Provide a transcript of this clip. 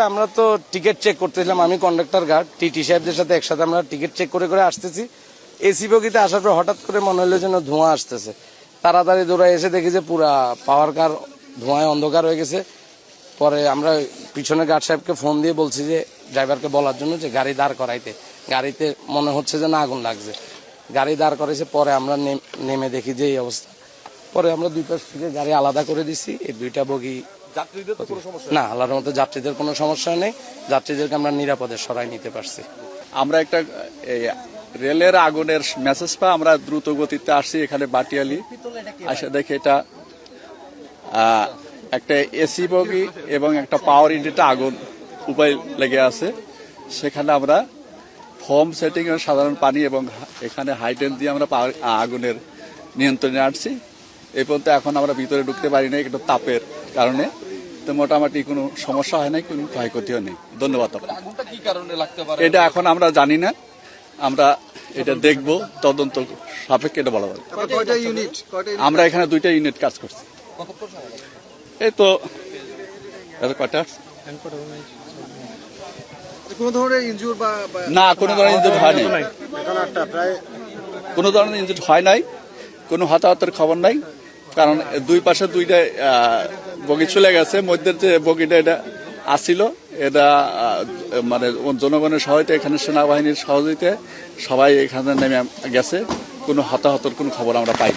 আমরা তো ticket check করতেছিলাম, আমি কন্ডাক্টর গার্ড টিটি সাহেবদের সাথে একসাথে আমরা টিকিট চেক করে করে আসতেছি। এসি বগিতে আসার পর হঠাৎ করে মনে হলো যেন ধোঁয়া আসতেছে। তাড়াতাড়ি দৌড়ায় এসে দেখি যে পুরা পাওয়ার কার ধোঁয়ায় অন্ধকার হয়ে গেছে। পরে আমরা পিছনে গার্ড সাহেবকে ফোন দিয়ে বলছি যে ড্রাইভারকে বলার জন্য যে গাড়ি দাঁড় করাইতে। গাড়িতে মনে হচ্ছে যে না আগুন লাগছে, গাড়ি দাঁড় করাইছে। পরে আমরা নেমে দেখি যে এই অবস্থা। পরে আমরা দুই পাশ থেকে গাড়ি আলাদা করে দিছি। এই দুইটা বগি না, আল্লাহর মতো যাত্রীদের কোনো সমস্যা নেই। যাত্রীদেরকে আমরা নিরাপদে সরাই নিতে পারছি। আমরা একটা রেলের আগুনের মেসেজ পাই, আমরা দ্রুত গতিতে আসছি এখানে বাটিয়ালি। আসে দেখে এটা একটা এসি বগি এবং একটা পাওয়ার ইউনিটে আগুন উপায় লেগে আছে। সেখানে আমরা ফোম সেটিং এর সাধারণ পানি এবং এখানে হাইড্রেন দিয়ে আমরা আগুনের নিয়ন্ত্রণে আসছি। এই পর্যন্ত এখন আমরা ভিতরে ঢুকতে পারি না, একটু তাপের কারণে। তো মোটামুটি কোনো সমস্যা হয় নাই, কোনো ক্ষয়ক্ষতিও নেই। ধন্যবাদ। এটা এখন আমরা জানি না, আমরা এটা দেখবো, তদন্ত সাপেক্ষে এটা বলা যাবে। আমরা এখানে 2টা ইউনিট কাজ করছি। এই তো কয়টা কোনো ধরনের ইনজুর না, কোনো ধরনের ইনজুর হয় নাই, কোনো ধরনের ইনজুর হয় নাই, কোনো হতাহতের খবর নাই। কারণ দুই পাশে 2টা বগি চলে গেছে। মধ্যের যে বগিটা এটা আসছিল, এটা মানে জনগণের সহায়তা, এখানে সেনাবাহিনীর সহযোগিতায় সবাই এখানে নেমে গেছে। কোনো হতাহতের কোনো খবর আমরা পাই।